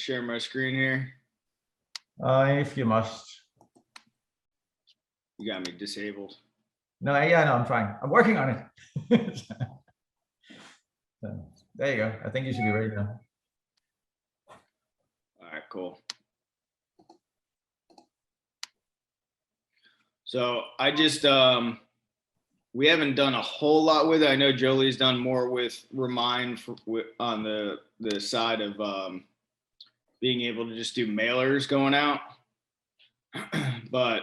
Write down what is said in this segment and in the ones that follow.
share my screen here. If you must. You got me disabled. No, yeah, no, I'm fine. I'm working on it. So, there you go. I think you should be ready now. All right, cool. So I just, we haven't done a whole lot with it. I know Jolie's done more with Remine on the side of being able to just do mailers going out. But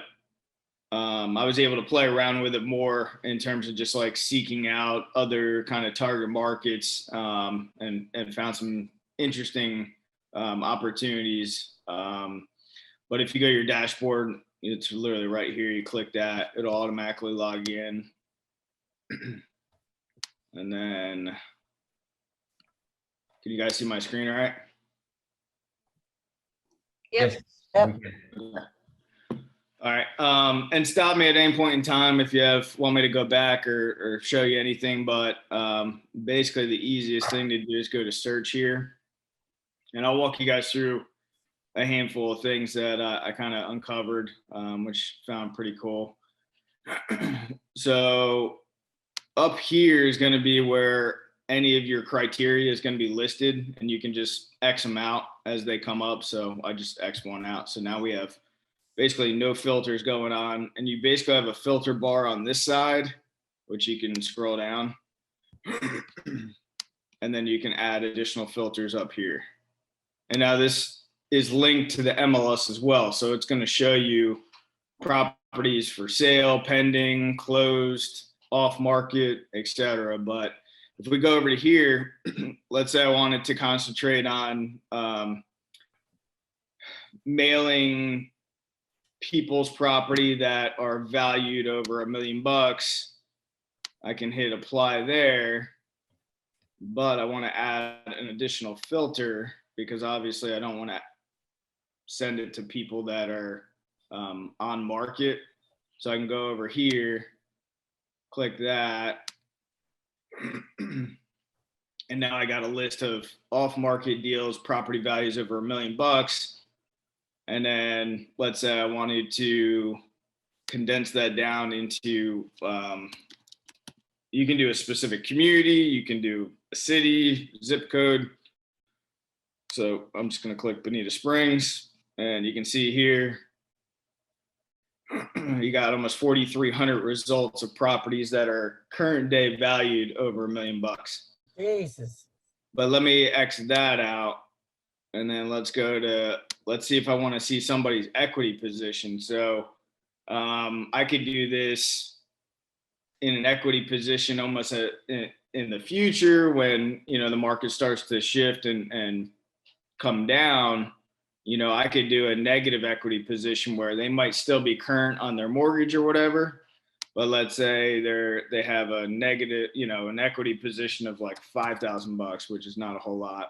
I was able to play around with it more in terms of just like seeking out other kind of target markets and found some interesting opportunities. But if you go to your dashboard, it's literally right here. You click that, it'll automatically log in. And then, can you guys see my screen all right? Yep. Yep. All right. And stop me at any point in time if you want me to go back or show you anything. But basically, the easiest thing to do is go to search here. And I'll walk you guys through a handful of things that I kind of uncovered, which found pretty cool. So up here is going to be where any of your criteria is going to be listed, and you can just X them out as they come up. So I just X one out. So now we have basically no filters going on, and you basically have a filter bar on this side, which you can scroll down. And then you can add additional filters up here. And now this is linked to the MLS as well. So it's going to show you properties for sale, pending, closed, off market, etc. But if we go over to here, let's say I wanted to concentrate on mailing people's property that are valued over $1 million. I can hit apply there, but I want to add an additional filter because obviously I don't want to send it to people that are on market. So I can go over here, click that. And now I got a list of off-market deals, property values over $1 million. And then let's say I wanted to condense that down into, you can do a specific community, you can do a city, zip code. So I'm just going to click Bonita Springs, and you can see here, you got almost 4,300 results of properties that are current day valued over $1 million. Jesus. But let me exit that out. And then let's see if I want to see somebody's equity position. So I could do this in an equity position almost in the future when, the market starts to shift and come down. I could do a negative equity position where they might still be current on their mortgage or whatever. But let's say they have a negative, an equity position of like $5,000, which is not a whole lot.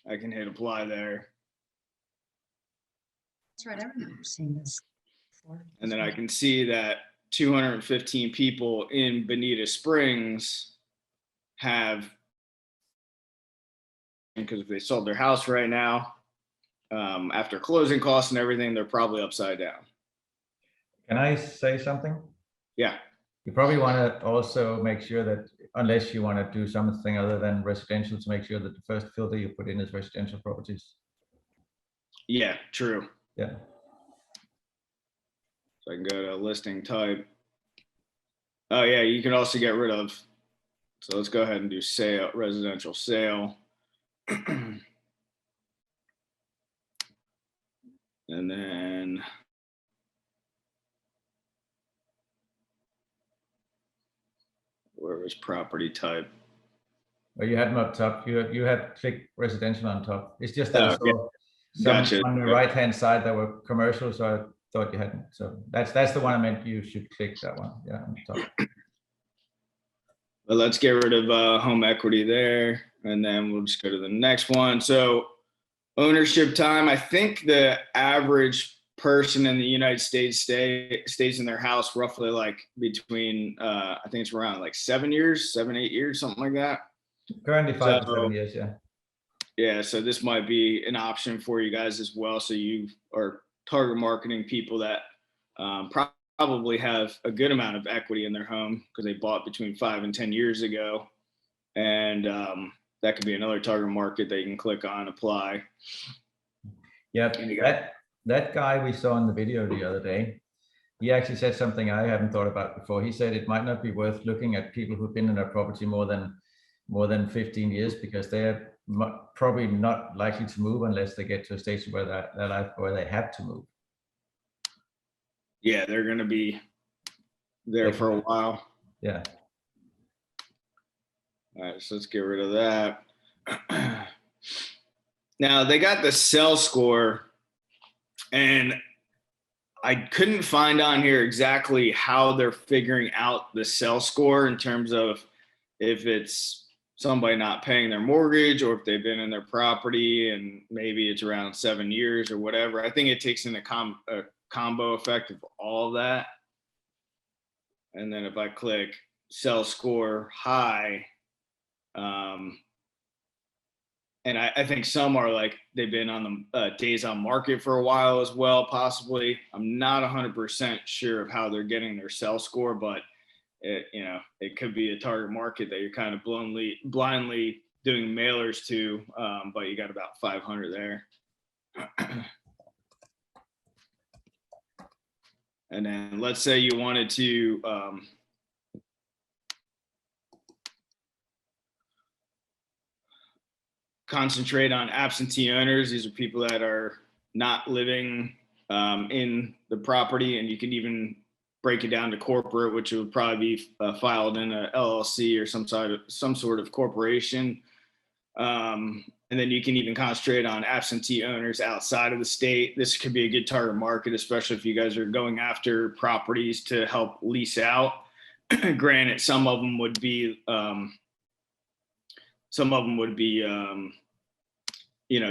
I can hit apply there. That's right. I remember seeing this before. And then I can see that 215 people in Bonita Springs have, because if they sold their house right now, after closing costs and everything, they're probably upside down. Can I say something? Yeah. You probably want to also make sure that, unless you want to do something other than residential, to make sure that the first filter you put in is residential properties. Yeah, true. Yeah. So I can go to listing type. Oh yeah, you can also get rid of. So let's go ahead and do sale, residential sale. And then where was property type? Well, you had them up top. You had clicked residential on top. It's just that I saw some Gotcha. on the right hand side that were commercial, so I thought you hadn't. So that's the one I meant you should click that one. Yeah, on top. But let's get rid of home equity there, and then we'll just go to the next one. So ownership time, I think the average person in the United States stays in their house roughly like between I think it's around like 7 years, 7, 8 years, something like that. Currently 5 to 7 years, yeah. Yeah, so this might be an option for you guys as well. So you are target marketing people that probably have a good amount of equity in their home because they bought between 5 and 10 years ago. And that could be another target market that you can click on, apply. Yep, that guy we saw in the video the other day, he actually said something I haven't thought about before. He said it might not be worth looking at people who've been in a property more than 15 years because they're probably not likely to move unless they get to a stage where their life where they have to move. Yeah, they're going to be there for a while. Yeah. All right, so let's get rid of that. Now they got the cell score, and I couldn't find on here exactly how they're figuring out the cell score in terms of if it's somebody not paying their mortgage or if they've been in their property and maybe it's around 7 years or whatever. I think it takes in a combo effect of all of that. And then if I click cell score high, and I think some are like they've been on the days on market for a while as well, possibly. I'm not 100% sure of how they're getting their cell score, but it could be a target market that you're kind of blindly doing mailers to, but you got about 500 there. And then let's say you wanted to concentrate on absentee owners. These are people that are not living in the property, and you can even break it down to corporate, which would probably be filed in a LLC or some sort of corporation. And then you can even concentrate on absentee owners outside of the state. This could be a good target market, especially if you guys are going after properties to help lease out. Granted, some of them would be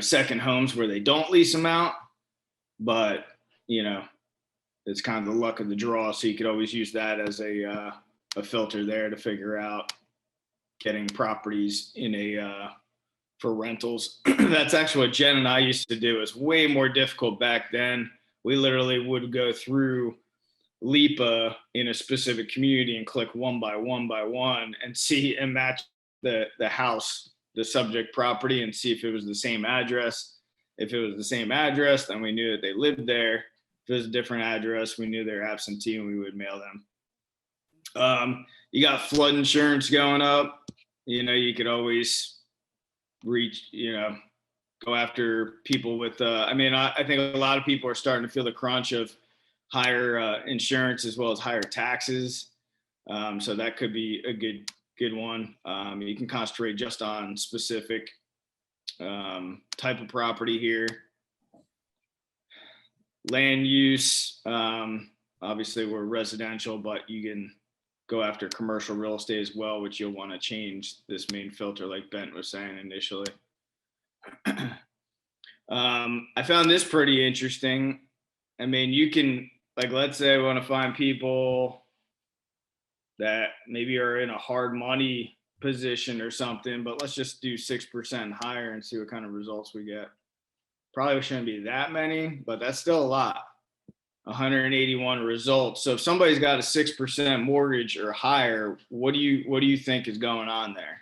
second homes where they don't lease them out, but it's kind of the luck of the draw. So you could always use that as a filter there to figure out getting properties for rentals. That's actually what Jen and I used to do. It's way more difficult back then. We literally would go through LIPA in a specific community and click one by one and see and match the house, the subject property, and see if it was the same address. If it was the same address, then we knew that they lived there. If it was a different address, we knew they're absentee and we would mail them. You got flood insurance going up. You could always go after people with, I think a lot of people are starting to feel the crunch of higher insurance as well as higher taxes. So that could be a good one. You can concentrate just on specific type of property here. Land use, obviously we're residential, but you can go after commercial real estate as well, which you'll want to change this main filter like Bent was saying initially. I found this pretty interesting. I mean, you can, let's say I want to find people that maybe are in a hard money position or something, but let's just do 6% higher and see what kind of results we get. Probably shouldn't be that many, but that's still a lot. 181 results. So if somebody's got a 6% mortgage or higher, what do you think is going on there?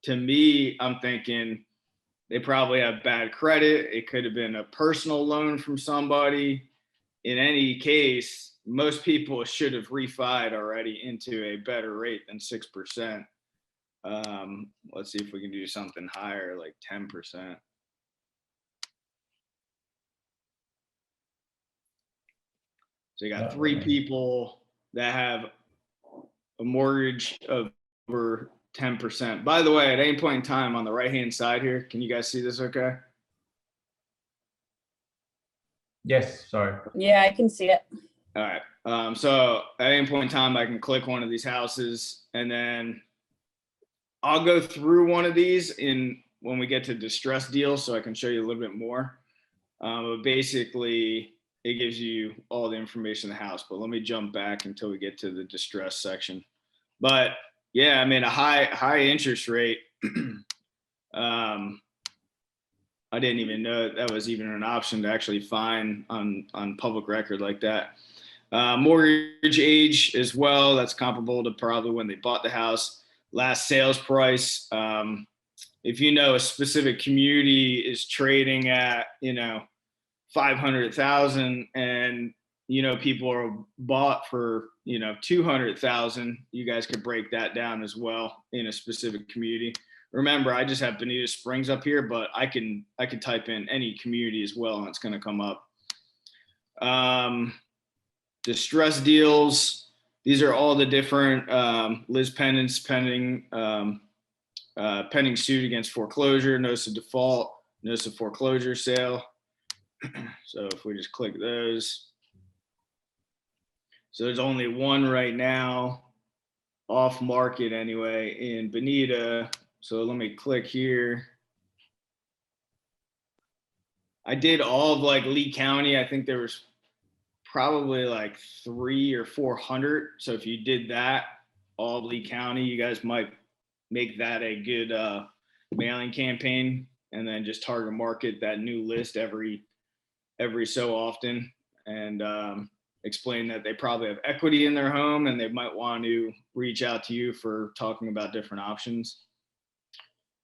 To me, I'm thinking they probably have bad credit. It could have been a personal loan from somebody. In any case, most people should have refied already into a better rate than 6%. Let's see if we can do something higher, like 10%. So you got 3 people that have a mortgage of over 10%. By the way, at any point in time on the right-hand side here, can you guys see this okay? Yes, sorry. Yeah, I can see it. All right. So at any point in time, I can click one of these houses, and then I'll go through one of these when we get to distress deals, so I can show you a little bit more. But basically, it gives you all the information in the house. But let me jump back until we get to the distress section. But yeah, I mean, a high interest rate I didn't even know that was even an option to actually find on public record like that. Mortgage age as well. That's comparable to probably when they bought the house. Last sales price. If you know a specific community is trading at, 500,000 and, people are bought for, 200,000, you guys could break that down as well in a specific community. Remember, I just have Bonita Springs up here, but I can type in any community as well, and it's going to come up. Distress deals. These are all the different Liz pendants pending suit against foreclosure, notice of default, notice of foreclosure sale. So if we just click those. So there's only one right now off market anyway in Bonita. So let me click here. I did all of like Lee County. I think there was probably like 300 or 400. So if you did that, all of Lee County, you guys might make that a good mailing campaign, and then just target market that new list every so often, and explain that they probably have equity in their home and they might want to reach out to you for talking about different options.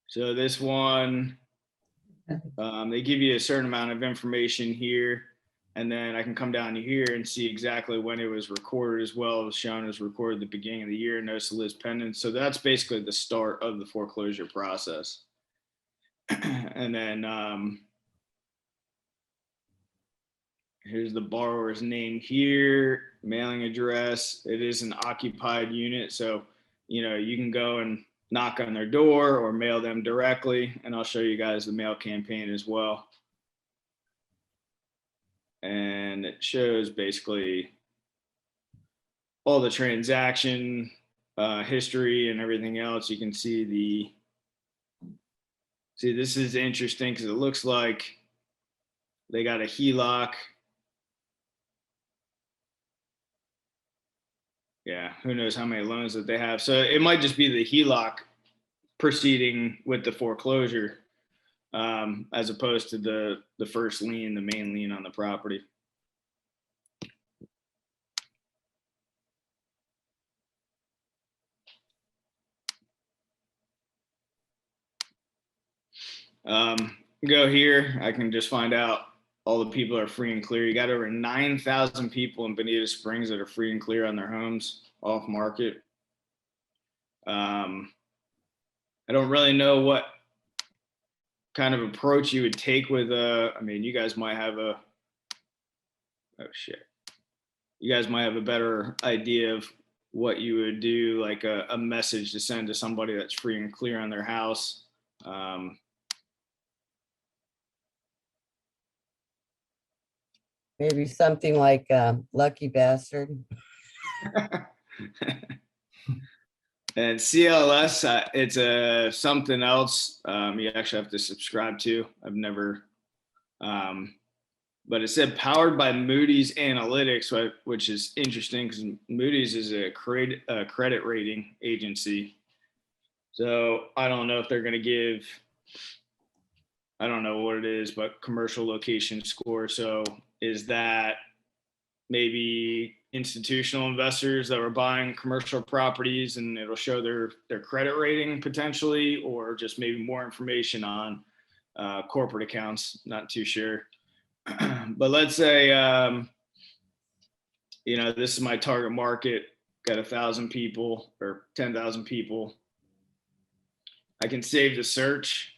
So this one, they give you a certain amount of information here, and then I can come down to here and see exactly when it was recorded as well. It was shown as recorded at the beginning of the year, notice of Liz pendant. So that's basically the start of the foreclosure process. And then here's the borrower's name here, mailing address. It is an occupied unit, so you can go and knock on their door or mail them directly, and I'll show you guys the mail campaign as well. And it shows basically all the transaction history and everything else. You can see this is interesting because it looks like they got a HELOC. Yeah, who knows how many loans that they have. So it might just be the HELOC proceeding with the foreclosure, as opposed to the first lien, the main lien on the property. Go here, I can just find out all the people are free and clear. You got over 9,000 people in Bonita Springs that are free and clear on their homes off market. I don't really know what kind of approach you would take with I mean, you guys might have you guys might have a better idea of what you would do, like a message to send to somebody that's free and clear on their house. Maybe something like lucky bastard. And CLS, it's something else you actually have to subscribe to. I've never, but it said powered by Moody's Analytics, which is interesting because Moody's is a credit rating agency. So I don't know if they're going to give, I don't know what it is, but commercial location score. So is that maybe institutional investors that were buying commercial properties and it'll show their credit rating potentially, or just maybe more information on corporate accounts? Not too sure. But let's say, this is my target market, got 1,000 people or 10,000 people. I can save the search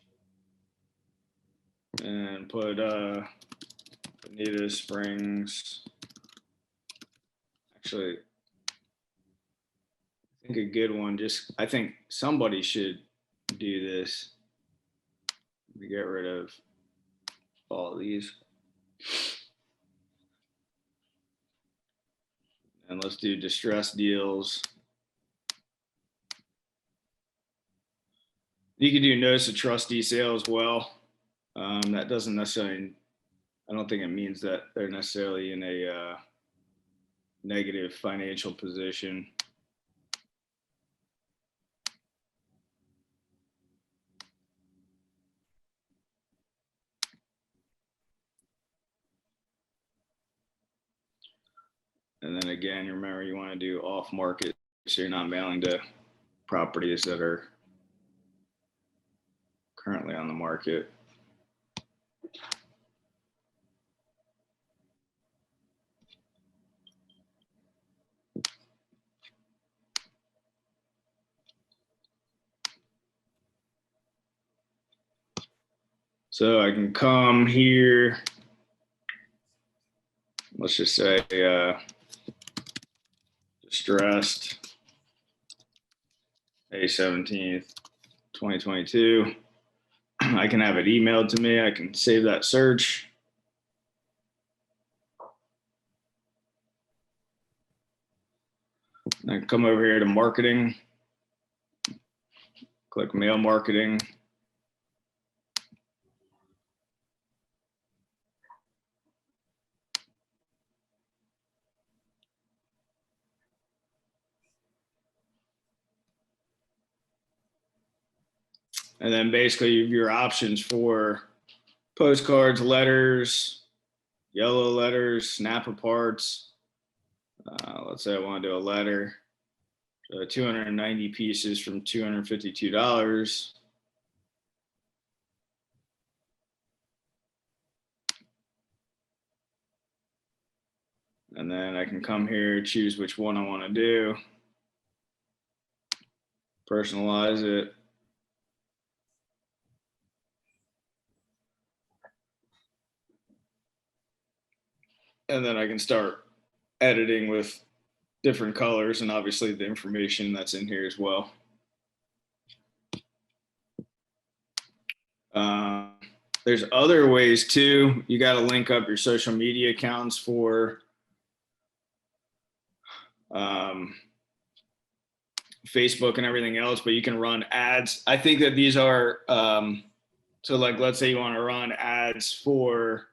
and put Bonita Springs. Actually, I think a good one, I think somebody should do this. Let me get rid of all of these. And let's do distress deals. You can do notice of trustee sale as well. That doesn't necessarily, I don't think it means that they're necessarily in a negative financial position. And then again, remember you want to do off market, so you're not mailing to properties that are currently on the market. So I can come here, let's just say distressed, May 17th, 2022. I can have it emailed to me. I can save that search. I can come over here to marketing, click mail marketing. And then basically your options for postcards, letters, yellow letters, snap aparts. Let's say I want to do a letter, 290 pieces from $252. And then I can come here, choose which one I want to do, personalize it. And then I can start editing with different colors and obviously the information that's in here as well. There's other ways too. You got to link up your social media accounts for Facebook and everything else, but you can run ads. I think that these are, so like, let's say you want to run ads for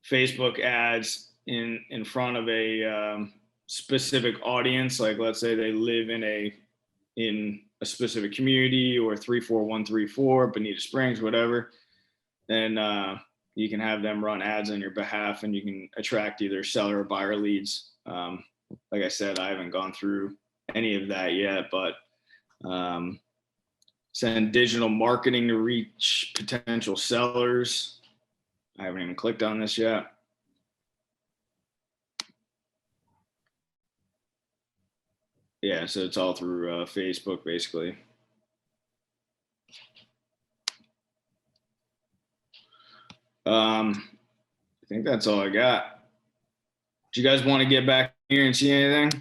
Facebook ads in front of a specific audience. Like, let's say they live in a specific community, or 34134, Bonita Springs, whatever. Then you can have them run ads on your behalf, and you can attract either seller or buyer leads. Like I said, I haven't gone through any of that yet, but send digital marketing to reach potential sellers. I haven't even clicked on this yet. Yeah, so it's all through Facebook, basically. I think that's all I got. Do you guys want to get back here and see anything?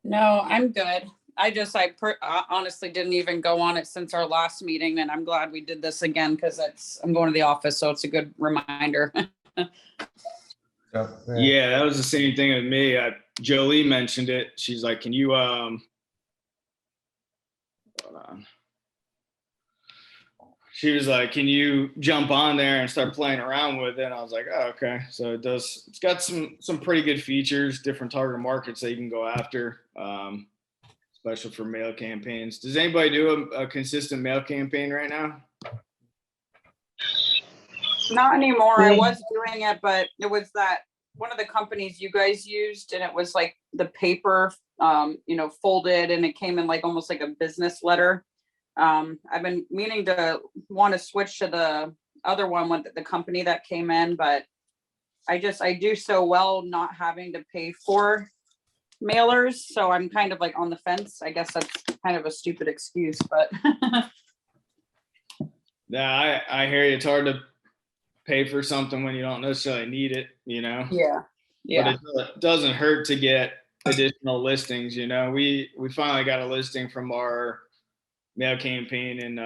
No, I'm good. I honestly didn't even go on it since our last meeting, and I'm glad we did this again because I'm going to the office, so it's a good reminder. Yeah, that was the same thing with me. Jolie mentioned it. She's like, "Can you hold on?" She was like, "Can you jump on there and start playing around with it?" And I was like, "Oh, okay." So it's got some pretty good features, different target markets that you can go after, especially for mail campaigns. Does anybody do a consistent mail campaign right now? Not anymore. I was doing it, but it was that one of the companies you guys used, and it was like the paper, folded, and it came in like almost like a business letter. I've been meaning to want to switch to the other one with the company that came in, but I do so well not having to pay for mailers. So I'm kind of like on the fence. I guess that's kind of a stupid excuse, but. Yeah, I hear you. It's hard to pay for something when you don't necessarily need it, Yeah. But it doesn't hurt to get additional listings. We finally got a listing from our mail campaign in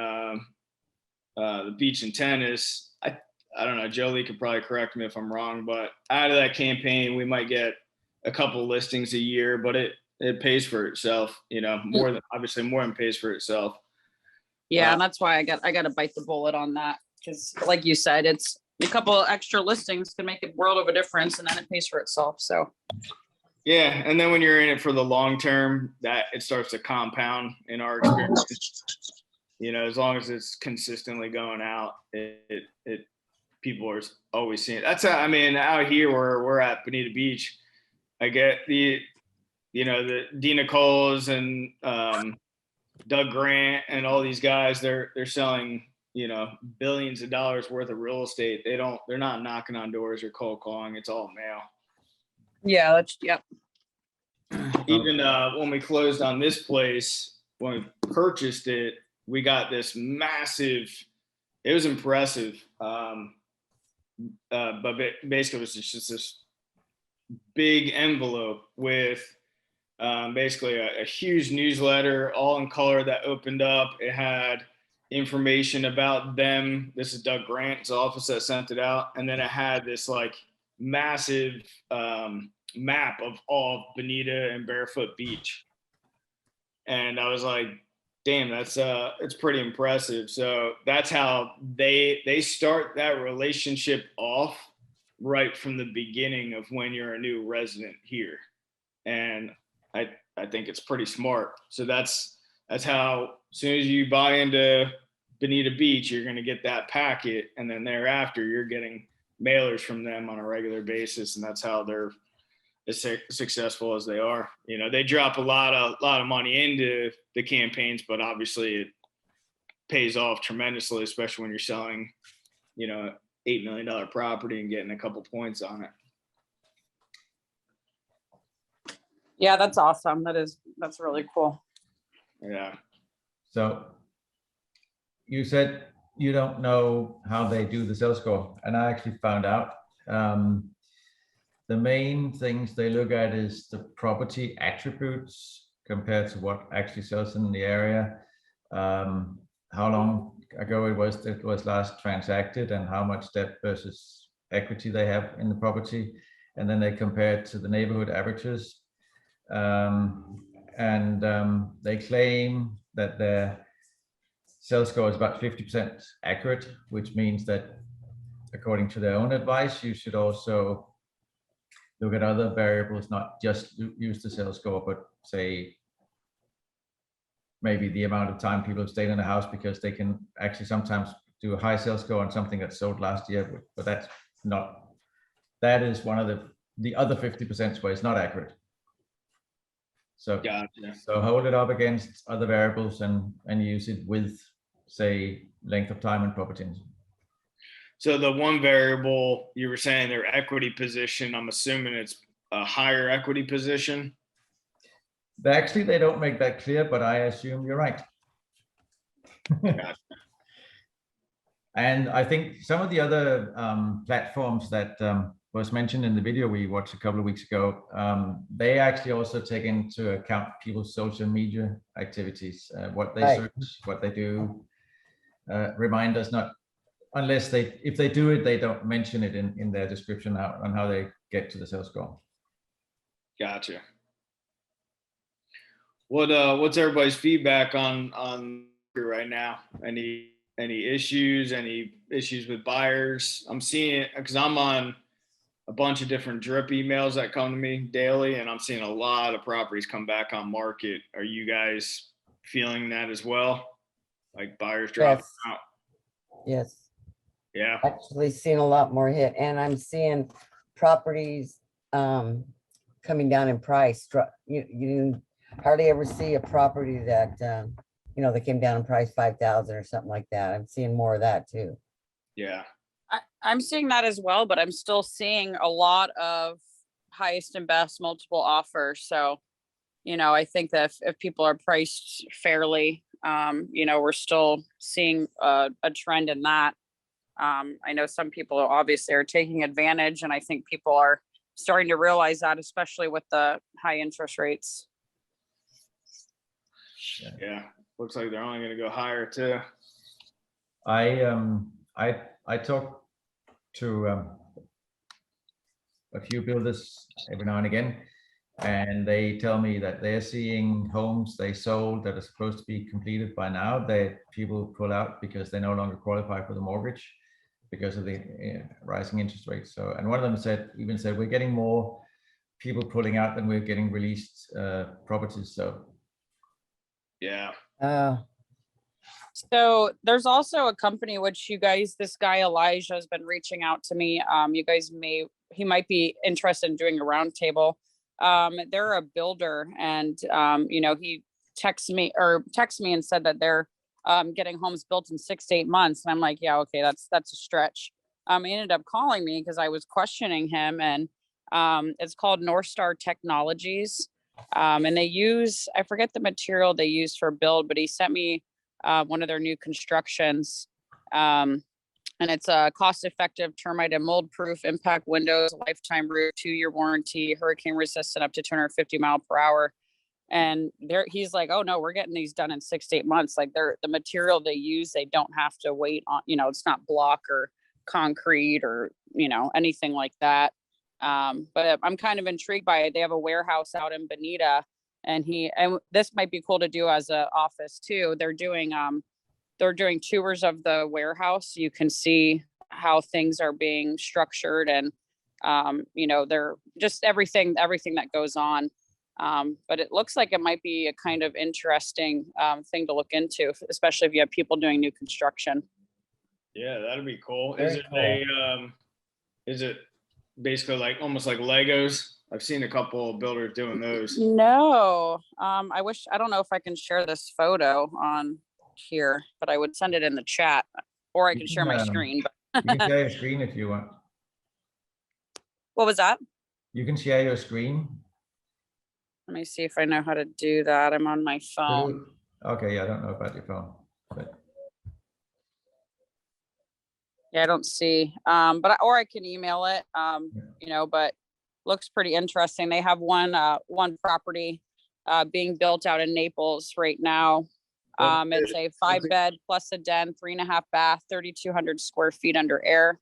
the beach and tennis. I don't know, Jolie could probably correct me if I'm wrong, but out of that campaign we might get a couple listings a year, but it pays for itself, more than pays for itself. Yeah, and that's why I got to bite the bullet on that, because like you said, it's a couple of extra listings can make a world of a difference, and then it pays for itself. So yeah, and then when you're in it for the long term, that it starts to compound in our experience. You know, as long as it's consistently going out, people are always seeing it. That's how, I mean, out here where we're at Bonita Beach, I get the Dina Coles and Doug Grant and all these guys, they're selling, billions of dollars worth of real estate. They're not knocking on doors or cold calling. It's all mail. Yeah, that's, yep. Even when we closed on this place, when we purchased it, we got this massive, it was impressive. But basically it was just this big envelope with basically a huge newsletter, all in color, that opened up. It had information about them. This is Doug Grant's office that sent it out. And then it had this like massive map of all of Bonita and Barefoot Beach. And I was like, damn, it's pretty impressive. So that's how they start that relationship off right from the beginning of when you're a new resident here. And I think it's pretty smart. So that's how, as soon as you buy into Bonita Beach, you're going to get that packet. And then thereafter, you're getting mailers from them on a regular basis. And that's how they're as successful as they are. You know, they drop a lot of money into the campaigns, but obviously it pays off tremendously, especially when you're selling, $8 million property and getting a couple points on it. Yeah, that's awesome. That's really cool. Yeah. So you said you don't know how they do the sales score, and I actually found out. The main things they look at is the property attributes compared to what actually sells in the area. How long ago it was last transacted, and how much debt versus equity they have in the property. And then they compare it to the neighborhood averages. They claim that their sales score is about 50% accurate, which means that according to their own advice, you should also look at other variables, not just use the sales score, but say maybe the amount of time people have stayed in a house, because they can actually sometimes do a high sales score on something that sold last year, but that is one of the other 50% where it's not accurate. So, Gotcha. So hold it up against other variables and use it with, say, length of time and property. So the one variable you were saying, their equity position, I'm assuming it's a higher equity position. Actually, they don't make that clear, but I assume you're right. Gotcha. And I think some of the other platforms that was mentioned in the video we watched a couple of weeks ago, they actually also take into account people's social media activities, what they search, what they do. Remine does not, unless if they do it, they don't mention it in their description on how they get to the sales score. Gotcha. What's everybody's feedback on right now? Any issues? Any issues with buyers? I'm seeing it because I'm on a bunch of different drip emails that come to me daily, and I'm seeing a lot of properties come back on market. Are you guys feeling that as well? Like buyers dropping out? Yes. Yeah. Actually seeing a lot more hit, and I'm seeing properties coming down in price. You hardly ever see a property that they came down in price 5,000 or something like that. I'm seeing more of that too. Yeah. I'm seeing that as well, but I'm still seeing a lot of highest and best multiple offers. So, I think that if people are priced fairly, we're still seeing a trend in that. I know some people obviously are taking advantage, and I think people are starting to realize that, especially with the high interest rates. Yeah. Looks like they're only going to go higher too. I talk to a few builders every now and again, and they tell me that they're seeing homes they sold that are supposed to be completed by now, that people pull out because they no longer qualify for the mortgage because of the rising interest rates. So, and one of them said we're getting more people pulling out than we're getting released properties. So yeah. So there's also a company which you guys, this guy Elijah has been reaching out to me. You guys he might be interested in doing a roundtable. They're a builder, and he texted me and said that they're getting homes built in 6 to 8 months. And I'm like, yeah, okay, that's a stretch. He ended up calling me because I was questioning him, and it's called North Star Technologies. And they use, I forget the material they use for build, but he sent me one of their new constructions. And it's a cost-effective termite and mold-proof impact windows, lifetime roof, 2-year warranty, hurricane resistant up to 250 mile per hour. And he's like, oh no, we're getting these done in 6 to 8 months. Like the material they use, they don't have to wait on, it's not block or concrete or, anything like that. But I'm kind of intrigued by it. They have a warehouse out in Bonita, and this might be cool to do as an office too. They're doing tours of the warehouse. You can see how things are being structured, and they're just everything that goes on. But it looks like it might be a kind of interesting thing to look into, especially if you have people doing new construction. Yeah, that'd be cool. Very Is it basically like almost like Legos? I've seen a couple of builders doing those. No, I don't know if I can share this photo on here, but I would send it in the chat, or I You can share my screen. But You can share your screen if you want. what was that? You can share your screen. Let me see if I know how to do that. I'm on my phone. Okay, I don't know about your phone, but Yeah, I don't see. Or I can email it. But looks pretty interesting. They have one property being built out in Naples right now. It's a 5-bed plus a den, 3.5 bath, 3,200 square feet under air.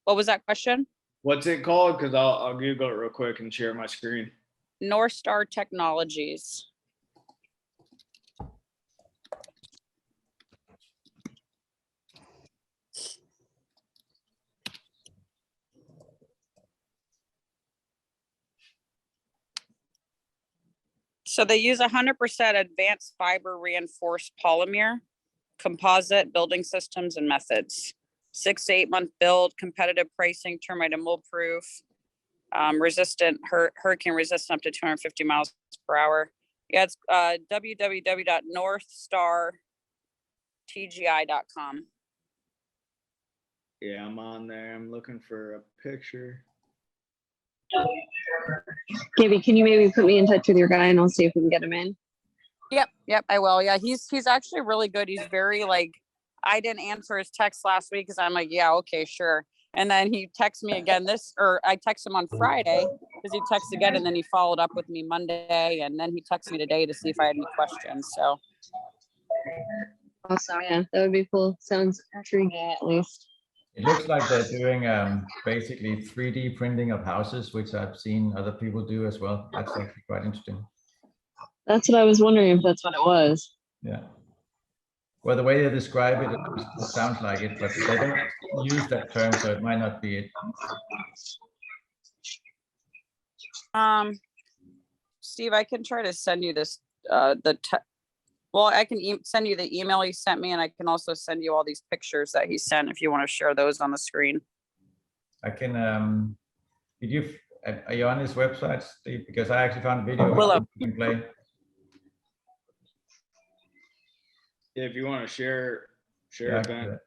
What was that question? What's it called? Because I'll Google it real quick and share my screen. North Star Technologies. So they use 100% advanced fiber reinforced polymer, composite building systems and methods. 6 to 8 month build, competitive pricing, termite and mold proof, resistant, hurricane resistant up to 250 miles per hour. Yeah, it's www.northstartgi.com. Yeah, I'm on there. I'm looking for a picture. Gibby, can you maybe put me in touch with your guy and I'll see if we can get him in? Yep, I will. Yeah, he's actually really good. He's very I didn't answer his text last week because I'm like, yeah, okay, sure. And then he texted me again I texted him on Friday because he texted again, and then he followed up with me Monday, and then he texted me today to see if I had any questions. So Awesome, yeah, that would be cool. Sounds intriguing at least. it looks like they're doing basically 3D printing of houses, which I've seen other people do as well. That's actually quite interesting. That's what I was wondering if that's what it was. Yeah. Well, the way they describe it, it sounds like it, but they don't use that term, so it might not be it. Steve, I can try to send you this I can send you the email he sent me, and I can also send you all these pictures that he sent if you want to share those on the screen. I can are you on his website, Steve? Because I actually found a video Willow. you can play. Yeah, if you want to share Yeah, it, Ben.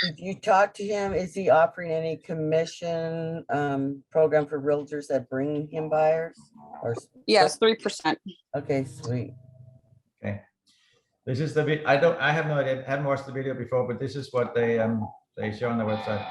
If you talk to him, is he offering any commission program for realtors that bring him buyers? Or Yes, 3%. okay, sweet. Okay. This is the I have no idea. I haven't watched the video before, but this is what they show on their website.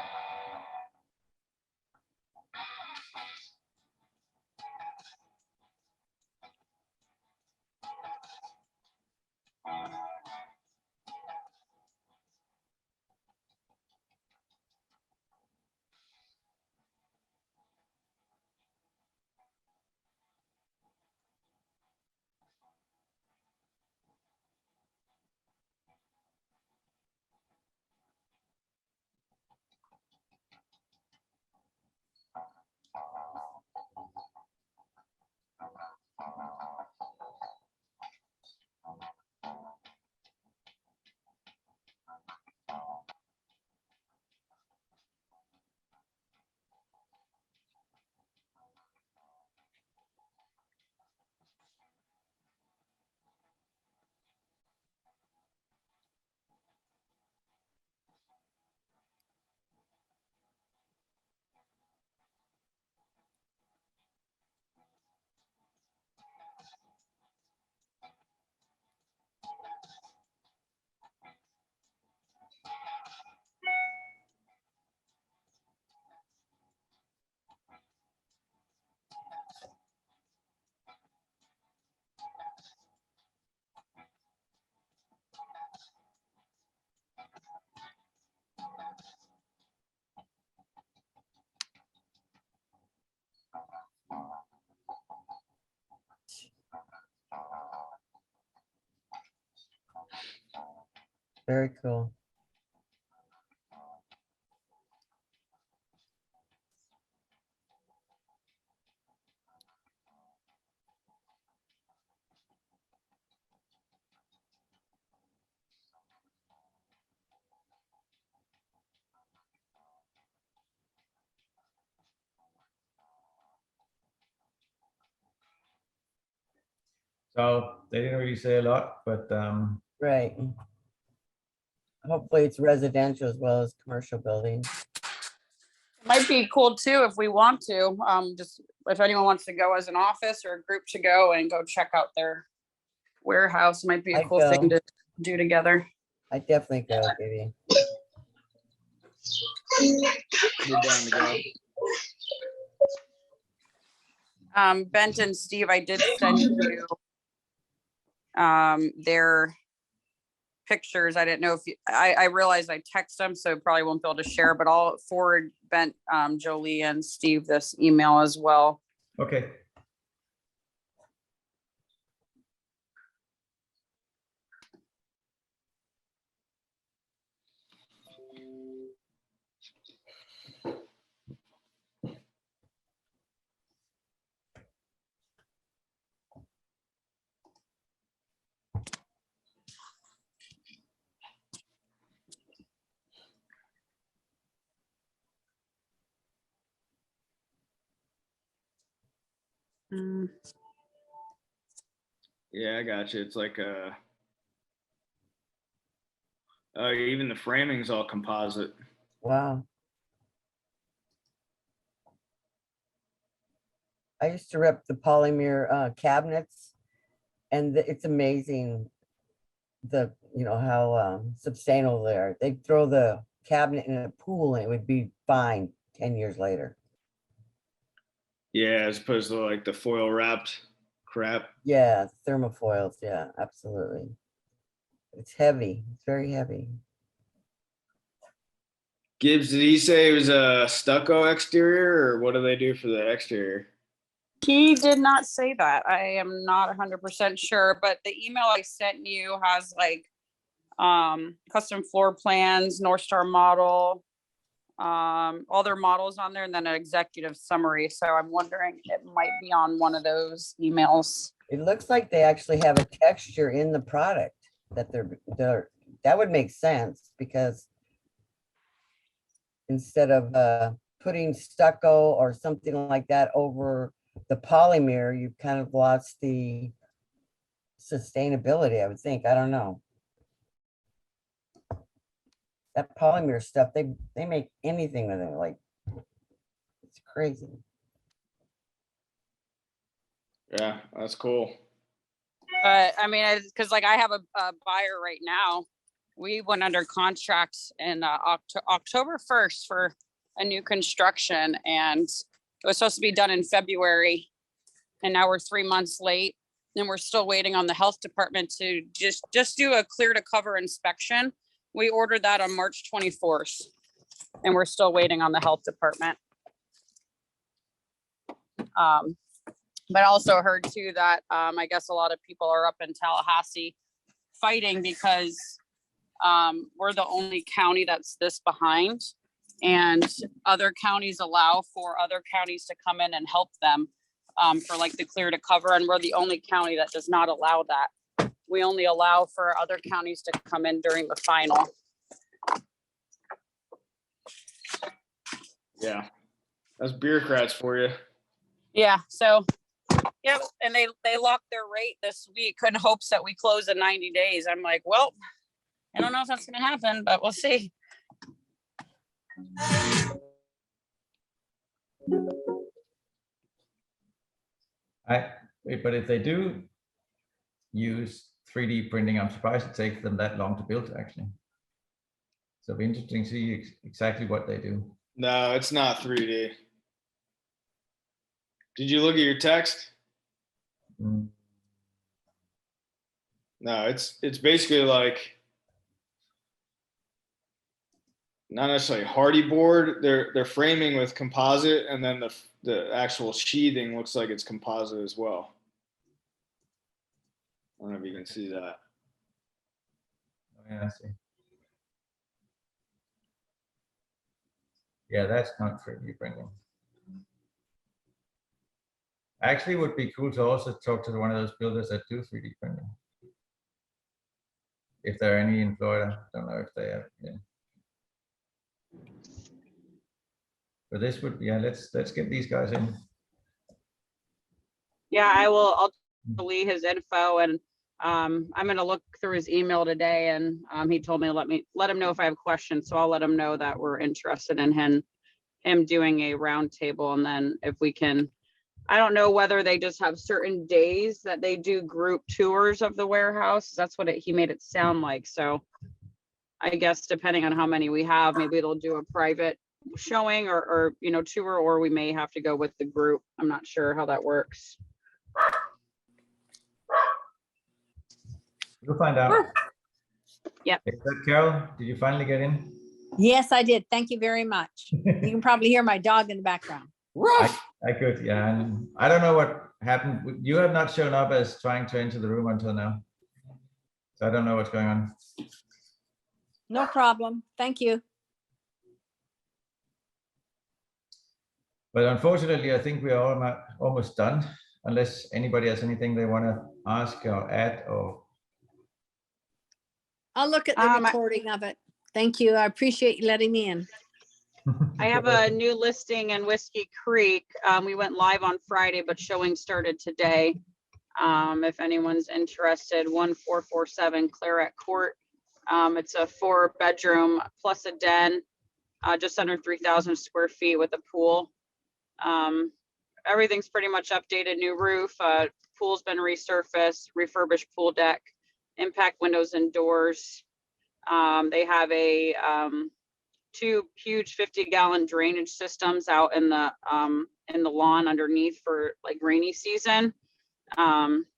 Very cool. So they didn't really say a lot, but Right. Hopefully it's residential as well as commercial buildings. Might be cool too if we want to. Just if anyone wants to go as an office or a group to go and go check out their warehouse, might be a I'd cool thing go. to do together. I definitely go, Vivi. We're down to go. Bent and Steve, I did send you their pictures. I didn't know if you, I realized I text them, so probably won't be able to share, but I'll forward Bent, Jolie and Steve this email as well. okay. Mm, Yeah, I got you. It's like even the framing's all composite. Wow. I used to rep the polymer cabinets, and it's amazing how sustainable they are. They'd throw the cabinet in a pool and it would be fine 10 years later. Yeah, as opposed to like the foil wrapped crap. Yeah, thermofoils. Yeah, absolutely. It's heavy. It's very heavy. Gibbs, did he say it was a stucco exterior, or what do they do for the exterior? He did not say that. I am not 100% sure, but the email I sent you has like custom floor plans, North Star model, all their models on there, and then an executive summary. So I'm wondering it might be on one of those emails. It looks like they actually have a texture in the product that that would make sense, because instead of putting stucco or something like that over the polymer, you've kind of lost the sustainability, I would think. I don't know. That polymer stuff, they make anything with it, like, it's crazy. Yeah, that's cool. But I mean, because like I have a buyer right now. We went under contract in October 1st for a new construction, and it was supposed to be done in February, and now we're 3 months late, and we're still waiting on the health department to just do a clear to cover inspection. We ordered that on March 24th, and we're still waiting on the health department. But I also heard too that I guess a lot of people are up in Tallahassee fighting because we're the only county that's this behind, and other counties allow for other counties to come in and help them for like the clear to cover, and we're the only county that does not allow that. We only allow for other counties to come in during the final. Yeah, that's bureaucrats for you. Yeah, so yeah, and they locked their rate this week in hopes that we close in 90 days. I'm like, well, I don't know if that's gonna happen, but we'll see. But if they do use 3D printing, I'm surprised it takes them that long to build, actually. So it'll be interesting to see exactly what they do. No, it's not 3D. Did you look at your text? Mm. No, it's basically like not necessarily hardy board. They're framing with composite, and then the actual sheathing looks like it's composite as well. I don't know if you can see that. Oh, yeah, I see. Yeah, that's not 3D printing. Actually, would be cool to also talk to one of those builders that do 3D printing. If there are any in Florida, don't know if they have. Yeah. But this would, yeah, let's get these guys in. Yeah, I'll delete his info, and I'm gonna look through his email today, and he told me to let him know if I have questions. So I'll let him know that we're interested in him doing a roundtable, and then if we can, I don't know whether they just have certain days that they do group tours of the warehouse. That's what he made it sound like. So I guess depending on how many we have, maybe it'll do a private showing or tour, or we may have to go with the group. I'm not sure how that works. We'll find out. Yep. Is that Carol? Did you finally get in? Yes, I did. Thank you very much. You can probably hear my dog in the background. I could, yeah. And I don't know what happened. You have not shown up as trying to enter the room until now. So I don't know what's going on. No problem. Thank you. But unfortunately, I think we are almost done, unless anybody has anything they want to ask or add or. I'll look at the recording of it. Thank you. I appreciate you letting me in. I have a new listing in Whiskey Creek. We went live on Friday, but showing started today. If anyone's interested, 1447 Claret Court. It's a 4-bedroom plus a den, just under 3,000 square feet with a pool. Everything's pretty much updated, new roof, pool's been resurfaced, refurbished pool deck, impact windows and doors. They have two huge 50-gallon drainage systems out in the lawn underneath for like rainy season,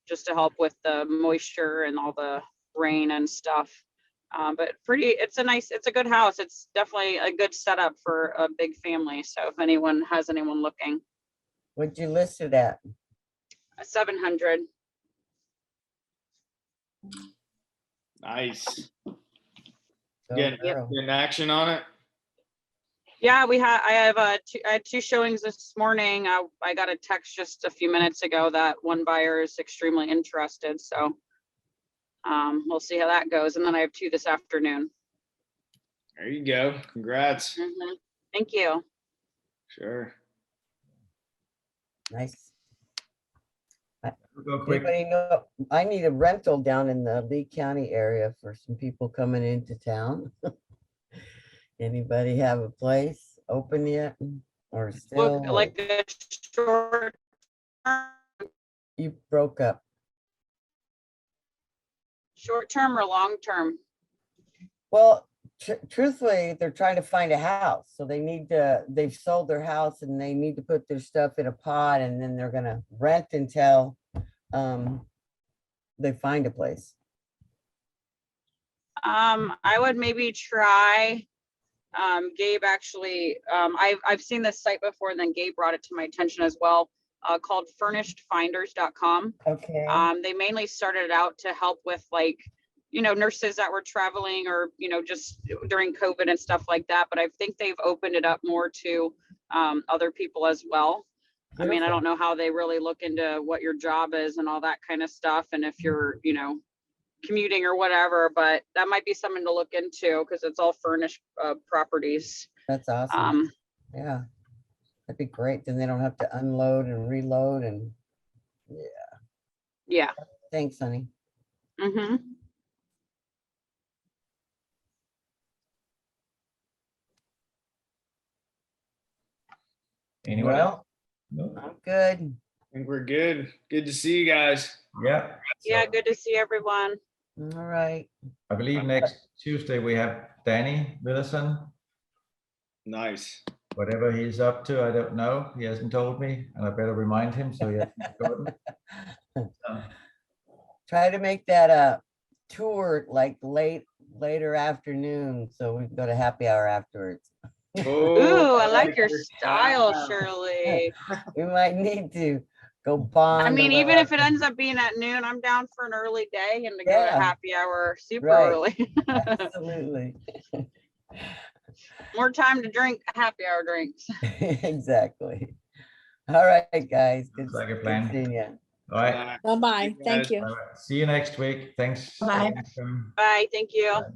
just to help with the moisture and all the rain and stuff. But it's a good house. It's definitely a good setup for a big family. So if anyone has anyone looking. What'd you list it at? 700. Nice. Go Getting girl. action on it. Yeah, I had 2 showings this morning. I got a text just a few minutes ago that one buyer is extremely interested. So we'll see how that goes. And then I have 2 this afternoon. There you go. Congrats. Thank you. Sure. Nice. Go quick. Anybody know, I need a rental down in the Lee County area for some people coming into town. Anybody have a place open yet or still? Look like a short You broke up. term or long term? Well, truthfully, they're trying to find a house. So they've sold their house and they need to put their stuff in a pod and then they're gonna rent until they find a place. I would maybe try. Gabe actually, I've seen this site before, and then Gabe brought it to my attention as well, called furnishedfinders.com. Okay. They mainly started out to help with like, nurses that were traveling or, just during COVID and stuff like that. But I think they've opened it up more to other people as well. I mean, I don't know how they really look into what your job is and all that kind of stuff. And if you're, commuting or whatever, but that might be something to look into because it's all furnished properties. That's awesome. Yeah, that'd be great. Then they don't have to unload and reload and Yeah. thanks, honey. Anyone else? Well, No? I'm good. I think we're good. Good to see you guys. Yeah. Yeah, So good to see everyone. All right. I believe next Tuesday we have Danny Willison. Nice. Whatever he's up to, I don't know. He hasn't told me, and I better remind him so he hasn't forgotten. Try to make that a tour like later afternoon so we can go to happy hour afterwards. Ooh, I like your style, Shirley. We might need to go bond. I mean, a even little. if it ends up being at noon, I'm down for an early day and to go to Yeah. happy hour super Right. early. Absolutely. More time to drink happy hour drinks. Exactly. All right, guys. Good Looks like a good plan. seeing you. All right. Bye-bye. Thank guys. you. All right. See you next week. Thanks. Bye. Thanks, Bye, thank you. Bye.